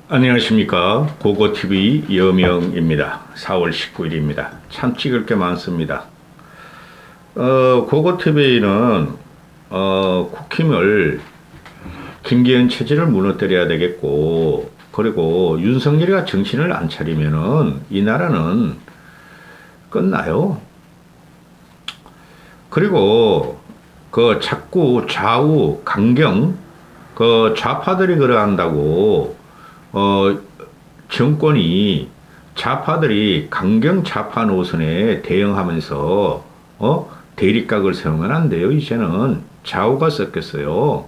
안녕하십니까. 고고TV 여명입니다. 4월 19일입니다. 참 찍을 게 많습니다. 고고TV는, 국힘을, 김기현 체제를 무너뜨려야 되겠고, 그리고 윤석열이가 정신을 안 차리면은 이 나라는 끝나요. 그리고 그 자꾸 좌우, 강경, 그 좌파들이 그러한다고 어, 정권이 좌파들이 강경 좌파 노선에 대응하면서 대립각을 세우면 안 돼요. 이제는 좌우가 섞였어요.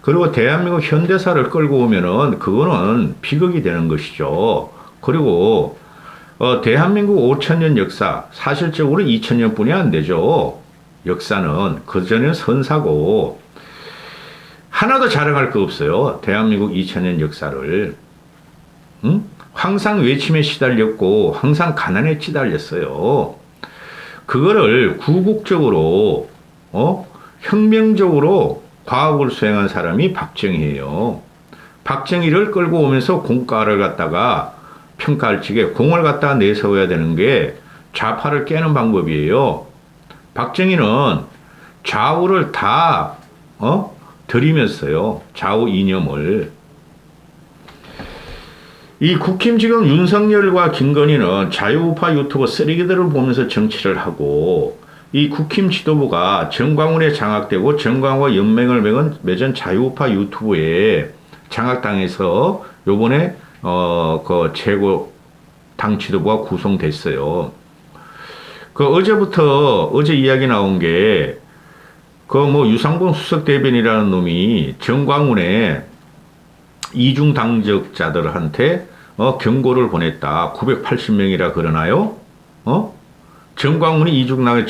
그리고 대한민국 현대사를 끌고 오면은 그거는 비극이 되는 것이죠. 그리고 대한민국 5천년 역사 사실적으로 2천년뿐이 안 되죠. 역사는 그전에는 선사고 하나도 자랑할 거 없어요. 대한민국 2000년 역사를. 응? 항상 외침에 시달렸고 항상 가난에 시달렸어요. 그거를 구국적으로 혁명적으로 과학을 수행한 사람이 박정희예요. 박정희를 끌고 오면서 공과를 갖다가 평가할 적에 공을 갖다가 내세워야 되는 게 좌파를 깨는 방법이에요. 박정희는 좌우를 다 들이면서요. 좌우 이념을. 이 국힘 지금 윤석열과 김건희는 자유우파 유튜버 쓰레기들을 보면서 정치를 하고 이 국힘 지도부가 정광훈에 장악되고 정광훈과 연맹을 맺은 자유우파 유튜브에 장악당해서 요번에 그 최고 당 지도부가 구성됐어요. 그 어제 이야기 나온 게 그 뭐 유상범 수석 대변이라는 놈이 정광훈의 이중 당적자들한테 경고를 보냈다. 980명이라 그러나요? 정광훈이 이중 당적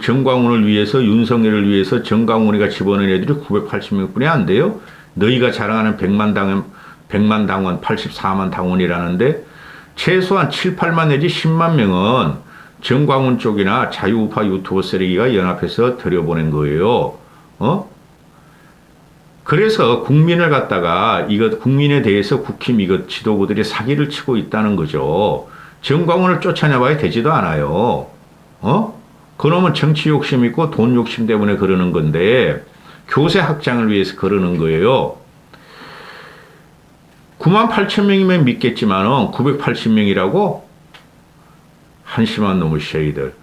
정광훈을 위해서 윤석열을 위해서 정광훈이가 집어넣은 애들이 980명뿐이 안 돼요. 너희가 자랑하는 100만 당원 84만 당원이라는데 최소한 7, 8만 내지 10만 명은 정광훈 쪽이나 자유우파 유튜버 쓰레기가 연합해서 들여보낸 거예요. 그래서 국민을 갖다가 국민에 대해서 국힘 지도부들이 사기를 치고 있다는 거죠. 정광훈을 쫓아내봐야 되지도 않아요. 그놈은 정치 욕심 있고 돈 욕심 때문에 그러는 건데 교세 확장을 위해서 그러는 거예요. 9만 8천 명이면 믿겠지만은 980명이라고? 한심한 놈의 쉐이들.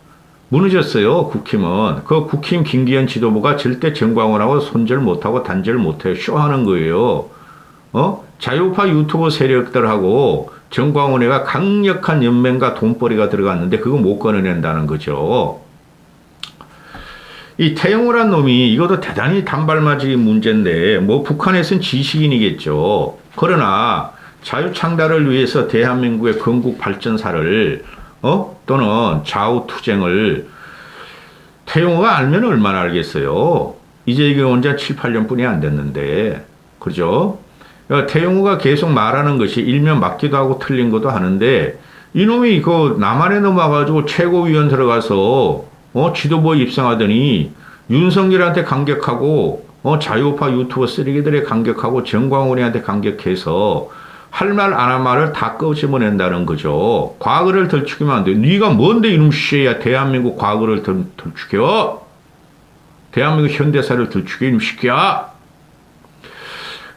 무너졌어요, 국힘은. 그 국힘 김기현 지도부가 절대 정광훈하고 손절 못하고 단절 못해요. 쇼하는 거예요. 자유파 유튜버 세력들하고 정광훈이가 강력한 연맹과 돈벌이가 들어갔는데 그거 못 끊어낸다는 거죠. 이 태영우란 놈이 이것도 대단히 단발맞이 문제인데 뭐 북한에선 지식인이겠죠. 그러나 자유창달을 위해서 대한민국의 건국 발전사를 또는 좌우투쟁을 태용호가 알면 얼마나 알겠어요. 이제 이게 언제 7, 8년뿐이 안 됐는데 그죠? 태용호가 계속 말하는 것이 일면 맞기도 하고 틀린 것도 하는데 이놈이 그 남한에 넘어가가지고 최고위원 들어가서 지도부에 입성하더니 윤석열한테 강격하고 자유우파 유튜버 쓰레기들에 강격하고 정광훈이한테 강격해서 할 말 안 한 말을 다 끄집어낸다는 거죠. 과거를 들추기만 안 돼. 네가 뭔데 이놈 씨야 대한민국 과거를 들추겨? 대한민국 현대사를 들추겨 이놈 씨야.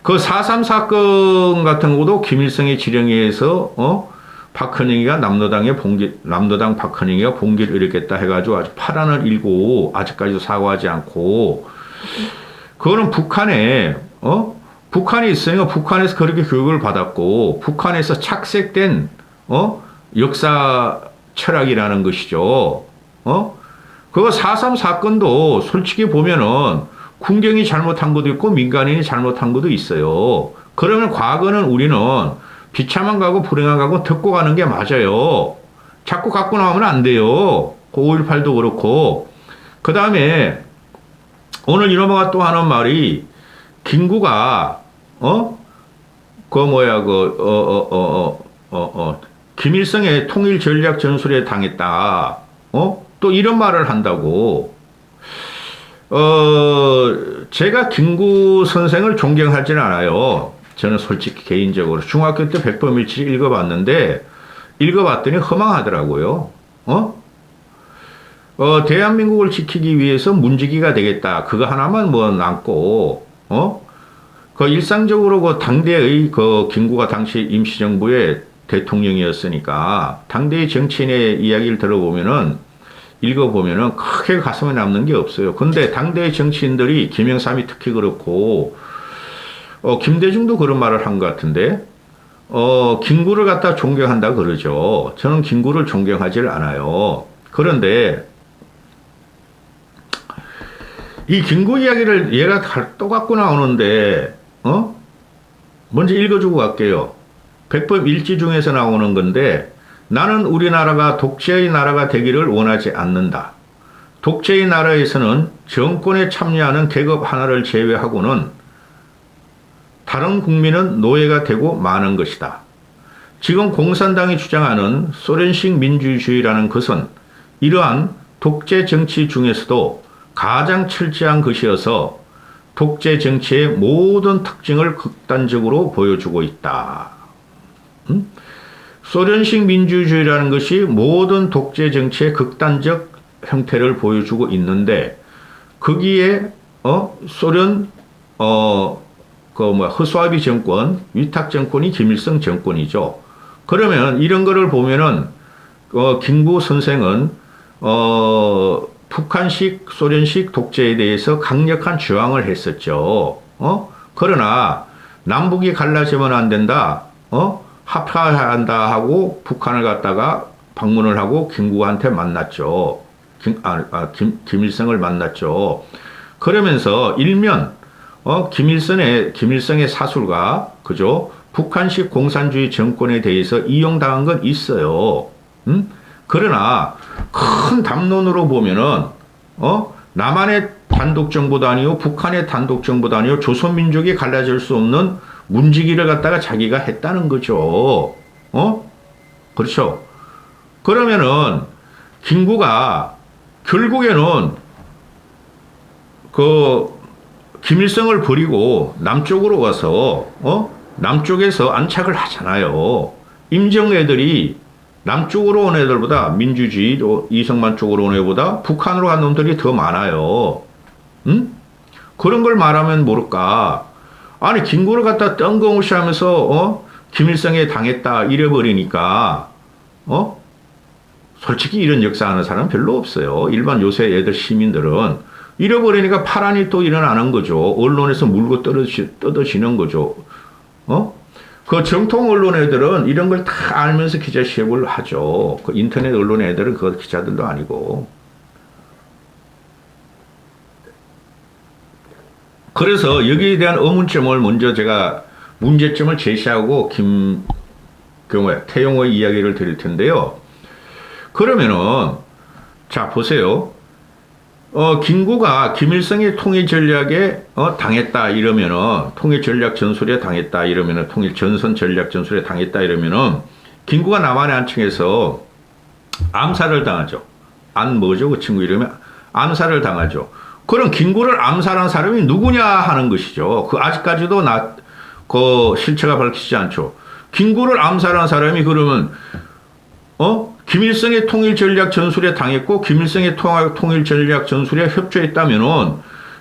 그 4.3 사건 같은 것도 김일성의 지령에 의해서 박헌영이가 남로당 박헌영이가 봉기를 일으켰다 해가지고 아주 파란을 일고 아직까지도 사과하지 않고 그거는 북한에 있으니까 북한에서 그렇게 교육을 받았고 북한에서 착색된 역사 철학이라는 것이죠. 그거 4.3 사건도 솔직히 보면은 군경이 잘못한 것도 있고 민간인이 잘못한 것도 있어요. 그러면 과거는 우리는 비참한 가고 불행한 가고 듣고 가는 게 맞아요. 자꾸 갖고 나오면 안 돼요. 그 5.18도 그렇고. 그 다음에 오늘 이놈아가 또 하는 말이 김구가 김일성의 통일 전략 전술에 당했다. 또 이런 말을 한다고. 제가 김구 선생을 존경하지는 않아요. 저는 솔직히 개인적으로 중학교 때 백범일치 읽어봤는데 읽어봤더니 허망하더라고요. 대한민국을 지키기 위해서 문지기가 되겠다. 그거 하나만 뭐 남고, 그 일상적으로 그 당대의 그 김구가 당시 임시정부의 대통령이었으니까 당대의 정치인의 이야기를 들어보면은 읽어보면은 크게 가슴에 남는 게 없어요. 근데 당대의 정치인들이 김영삼이 특히 그렇고, 김대중도 그런 말을 한 것 같은데, 김구를 갖다 존경한다 그러죠. 저는 김구를 존경하지를 않아요. 그런데 이 김구 이야기를 얘가 또 갖고 나오는데, 먼저 읽어주고 갈게요. 백범일지 중에서 나오는 건데, 나는 우리나라가 독재의 나라가 되기를 원하지 않는다. 독재의 나라에서는 정권에 참여하는 계급 하나를 제외하고는 다른 국민은 노예가 되고 마는 것이다. 지금 공산당이 주장하는 소련식 민주주의라는 것은 이러한 독재 정치 중에서도 가장 철저한 것이어서 독재 정치의 모든 특징을 극단적으로 보여주고 있다. 소련식 민주주의라는 것이 모든 독재 정치의 극단적 형태를 보여주고 있는데 거기에 소련 허수아비 정권, 위탁 정권이 김일성 정권이죠. 그러면 이런 거를 보면은 김구 선생은 북한식, 소련식 독재에 대해서 강력한 저항을 했었죠. 그러나 남북이 갈라지면 안 된다. 합화해야 한다 하고 북한을 갔다가 방문을 하고 김구한테 만났죠. 김일성을 만났죠. 그러면서 일면 김일성의 사술과 그죠? 북한식 공산주의 정권에 대해서 이용당한 건 있어요. 그러나 큰 담론으로 보면은 남한의 단독 정부도 아니고 북한의 단독 정부도 아니고 조선민족이 갈라질 수 없는 문지기를 갖다가 자기가 했다는 거죠. 그렇죠. 그러면은 김구가 결국에는 그 김일성을 버리고 남쪽으로 가서 남쪽에서 안착을 하잖아요. 임정 애들이 남쪽으로 온 애들보다 민주주의 이승만 쪽으로 온 애보다 북한으로 간 놈들이 더 많아요. 그런 걸 말하면 모를까. 아니 김구를 갖다 뜬금없이 하면서 김일성에 당했다 이래버리니까 솔직히 이런 역사 아는 사람 별로 없어요. 일반 요새 애들 시민들은 잃어버리니까 파란이 또 일어나는 거죠. 언론에서 물고 뜯어지는 거죠. 그 정통 언론 애들은 이런 걸 다 알면서 기자 시험을 하죠. 그 인터넷 언론 애들은 그 기자들도 아니고. 그래서 여기에 대한 의문점을 먼저 제가 문제점을 제시하고 태용의 이야기를 드릴 텐데요. 그러면은 자 보세요. 김구가 김일성의 통일 전략에 당했다 이러면은 통일 전략 전술에 당했다 이러면은 통일 전선 전략 전술에 당했다 이러면은 김구가 남한의 안층에서 암살을 당하죠. 뭐죠 그 친구 이름이 암살을 당하죠. 그럼 김구를 암살한 사람이 누구냐 하는 것이죠. 그 아직까지도 그 실체가 밝히지 않죠. 김구를 암살한 사람이 그러면 김일성의 통일 전략 전술에 당했고 김일성의 통일 전략 전술에 협조했다면은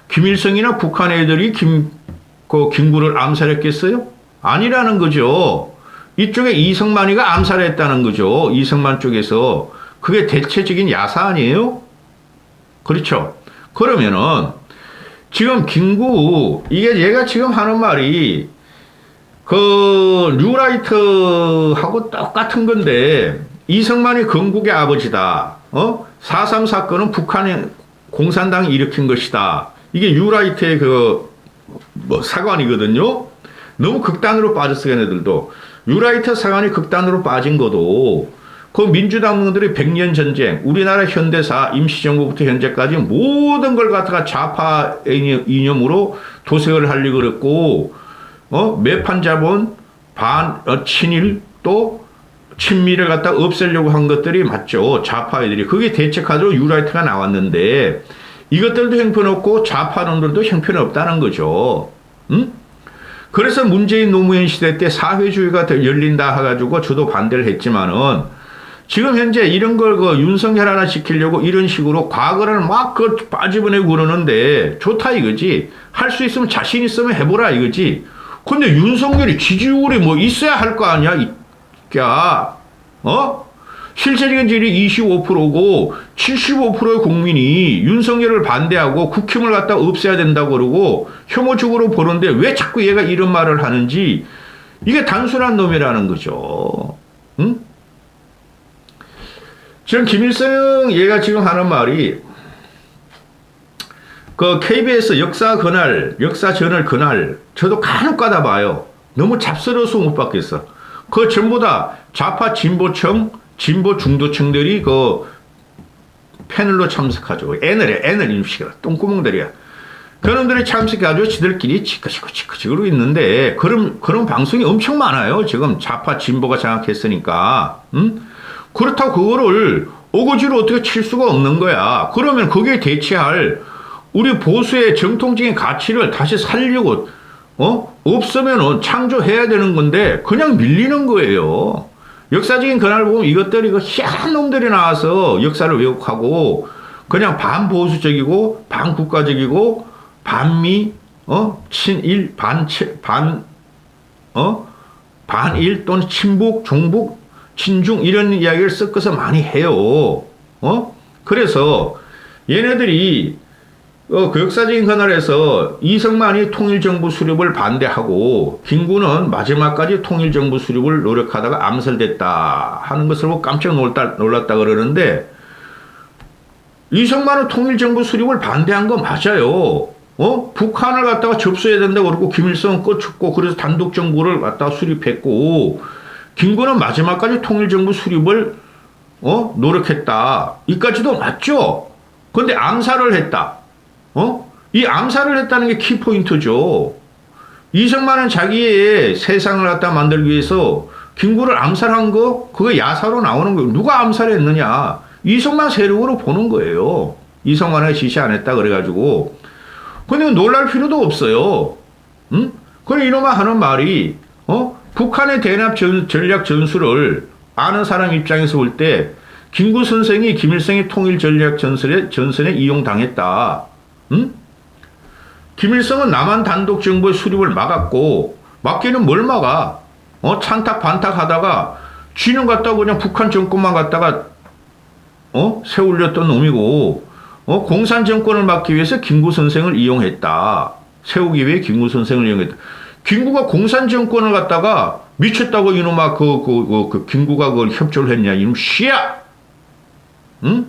김일성이나 북한 애들이 김구를 암살했겠어요? 아니라는 거죠. 이쪽에 이승만이가 암살했다는 거죠. 이승만 쪽에서. 그게 대체적인 야사 아니에요? 그렇죠. 그러면은 지금 김구 이게 얘가 지금 하는 말이 그 뉴라이트하고 똑같은 건데 이승만이 건국의 아버지다. 4.3 사건은 북한의 공산당이 일으킨 것이다. 이게 뉴라이트의 사관이거든요. 너무 극단으로 빠졌어, 걔네들도. 뉴라이트 사관이 극단으로 빠진 것도 그 민주당들이 100년 전쟁, 우리나라 현대사, 임시정부부터 현재까지 모든 걸 갖다가 좌파 이념으로 도색을 하려고 그랬고, 매판 자본, 친일, 또 친미를 갖다 없애려고 한 것들이 맞죠. 좌파 애들이. 그게 대책카드로 뉴라이트가 나왔는데, 이것들도 형편없고 좌파놈들도 형편없다는 거죠. 그래서 문재인 노무현 시대 때 사회주의가 더 열린다 해가지고 저도 반대를 했지만은 지금 현재 이런 걸 그 윤석열 하나 시키려고 이런 식으로 과거를 막 그 빠집어내고 그러는데 좋다 이거지. 할 수 있으면 자신 있으면 해보라 이거지. 근데 윤석열이 지지율이 뭐 있어야 할 거 아니야, 이야. 실질적인 지지율이 25%고 75%의 국민이 윤석열을 반대하고 국힘을 갖다 없애야 된다고 그러고 혐오적으로 보는데 왜 자꾸 얘가 이런 말을 하는지 이게 단순한 놈이라는 거죠. 응? 지금 김일성 얘가 지금 하는 말이 그 KBS 역사 저널 그날 저도 간혹 가다 봐요. 너무 잡스러워서 못 받겠어. 그 전부 다 좌파 진보층, 진보 중도층들이 그 패널로 참석하죠. 애늘 임시가 똥구멍들이야. 그놈들이 참석해가지고 지들끼리 치크치크로 있는데 그런 방송이 엄청 많아요. 지금 좌파 진보가 장악했으니까. 그렇다고 그거를 어거지로 어떻게 칠 수가 없는 거야. 그러면 거기에 대체할 우리 보수의 정통적인 가치를 다시 살려고 없으면은 창조해야 되는 건데 그냥 밀리는 거예요. 역사적인 그날 보면 이것들이 그 희한한 놈들이 나와서 역사를 왜곡하고 그냥 반보수적이고 반국가적이고 반미 친일 반일 또는 친북 종북 친중 이런 이야기를 섞어서 많이 해요. 그래서 얘네들이 그 역사적인 그날에서 이승만이 통일정부 수립을 반대하고 김구는 마지막까지 통일정부 수립을 노력하다가 암살됐다 하는 것을 보고 깜짝 놀랐다 그러는데 이승만은 통일정부 수립을 반대한 거 맞아요. 북한을 갖다가 접수해야 된다고 그러고 김일성은 꺼쳤고 그래서 단독정부를 갖다가 수립했고 김구는 마지막까지 통일정부 수립을 노력했다. 이까지도 맞죠. 근데 암살을 했다. 이 암살을 했다는 게 키포인트죠. 이승만은 자기의 세상을 갖다 만들기 위해서 김구를 암살한 거, 그거 야사로 나오는 거예요. 누가 암살했느냐. 이승만 세력으로 보는 거예요. 이승만을 지시 안 했다 그래가지고. 근데 놀랄 필요도 없어요. 그래 이놈아 하는 말이 북한의 대납 전략 전술을 아는 사람 입장에서 볼 때 김구 선생이 김일성의 통일 전략 전선에 이용당했다. 김일성은 남한 단독 정부의 수립을 막았고 막기는 뭘 막아? 찬탁 반탁 하다가 쥐는 갖다가 그냥 북한 정권만 갖다가 세울렸던 놈이고 공산 정권을 막기 위해서 김구 선생을 이용했다. 세우기 위해 김구 선생을 이용했다. 김구가 공산 정권을 갖다가 미쳤다고 이놈아 그 김구가 그걸 협조를 했냐 이놈 씨야. 응?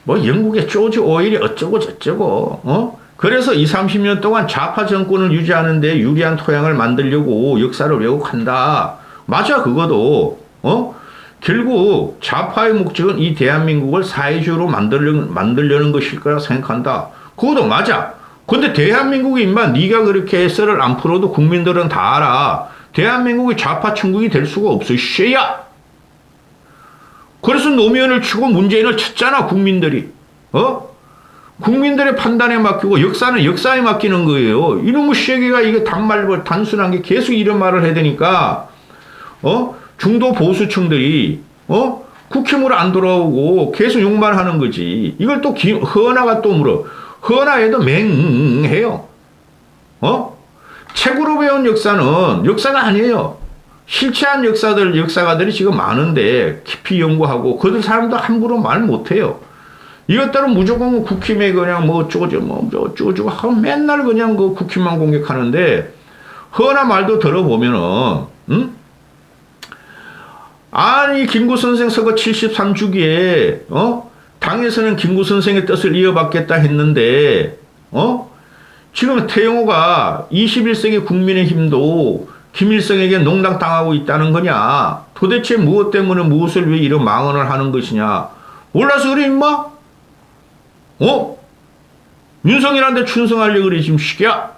뭐 영국의 조지 오일이 어쩌고 저쩌고 그래서 20, 30년 동안 좌파 정권을 유지하는데 유리한 토양을 만들려고 역사를 왜곡한다. 맞아 그거도 결국 좌파의 목적은 이 대한민국을 사회주의로 만들려는 것일 거라 생각한다. 그것도 맞아. 근데 대한민국이 임마 네가 그렇게 썰을 안 풀어도 국민들은 다 알아. 대한민국이 좌파 천국이 될 수가 없어. 씨야. 그래서 노무현을 치고 문재인을 쳤잖아 국민들이. 국민들의 판단에 맡기고 역사는 역사에 맡기는 거예요. 이놈의 쉐기가 이게 단순한 게 계속 이런 말을 해야 되니까 중도 보수층들이 국힘으로 안 돌아오고 계속 욕만 하는 거지. 이걸 또 허나가 또 물어. 허나에도 맹해요. 책으로 배운 역사는 역사가 아니에요. 실체한 역사가들이 지금 많은데 깊이 연구하고 그들 사람도 함부로 말 못해요. 이것들은 무조건 국힘에 그냥 뭐 어쩌고저쩌고 하고 맨날 그냥 그 국힘만 공격하는데 허나 말도 들어보면은 아니 김구 선생 서거 73주기에 당에서는 김구 선생의 뜻을 이어받겠다 했는데 지금 태영호가 21세기 국민의힘도 김일성에게 농락당하고 있다는 거냐? 도대체 무엇 때문에 무엇을 위해 이런 망언을 하는 것이냐? 몰라서 그래 임마? 윤석열한테 충성하려고 그래 지금 시기야?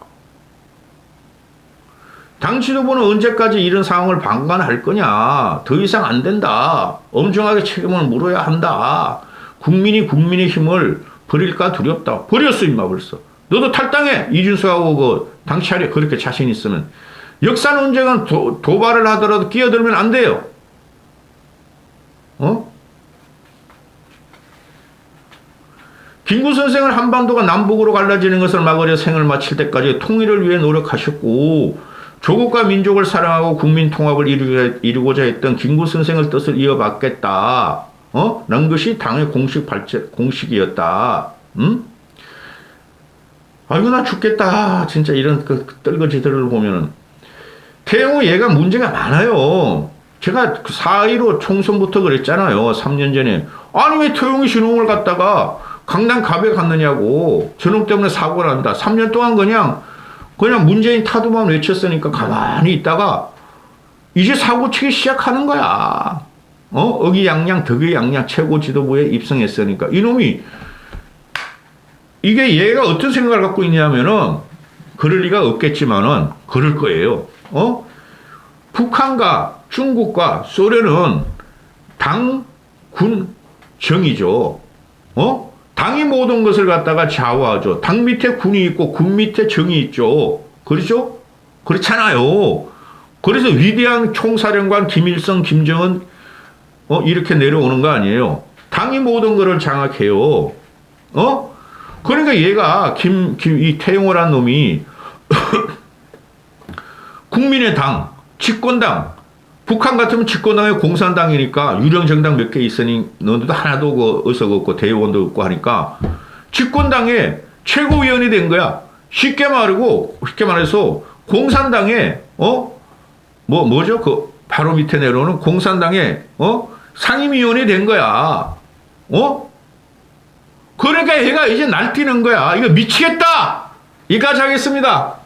당 지도부는 언제까지 이런 상황을 방관할 거냐? 더 이상 안 된다. 엄중하게 책임을 물어야 한다. 국민이 국민의 힘을 버릴까 두렵다. 버렸어 임마 벌써. 너도 탈당해. 이준석하고 그 당시 차례 그렇게 자신 있으면. 역사 논쟁은 도발을 하더라도 끼어들면 안 돼요. 김구 선생은 한반도가 남북으로 갈라지는 것을 막으려 생을 마칠 때까지 통일을 위해 노력하셨고 조국과 민족을 사랑하고 국민 통합을 이루고자 했던 김구 선생의 뜻을 이어받겠다. 난 것이 당의 공식이었다. 아이고 나 죽겠다. 진짜 이런 그 떨거지들을 보면은 태영호 얘가 문제가 많아요. 제가 4.15 총선부터 그랬잖아요. 3년 전에. 아니 왜 태영이 저놈을 갖다가 강남 갑에 갔느냐고. 저놈 때문에 사고가 난다. 3년 동안 그냥 문재인 타도만 외쳤으니까 가만히 있다가 이제 사고치기 시작하는 거야. 어기양양 덕의양양 최고 지도부에 입성했으니까. 이놈이 이게 얘가 어떤 생각을 갖고 있냐면은 그럴 리가 없겠지만은 그럴 거예요. 북한과 중국과 소련은 당, 군, 정이죠. 당이 모든 것을 갖다가 좌우하죠. 당 밑에 군이 있고 군 밑에 정이 있죠. 그렇죠? 그렇잖아요. 그래서 위대한 총사령관 김일성, 김정은 이렇게 내려오는 거 아니에요. 당이 모든 것을 장악해요. 그러니까 얘가 이 태영호란 놈이 국민의 당, 집권당, 북한 같으면 집권당의 공산당이니까 유령 정당 몇 개 있으니 너도 하나도 그 의석 없고 대의원도 없고 하니까 집권당의 최고위원이 된 거야. 쉽게 말해서 공산당의 뭐죠? 그 바로 밑에 내려오는 공산당의 상임위원이 된 거야. 그러니까 얘가 이제 날뛰는 거야. 이거 미치겠다. 이까지 하겠습니다.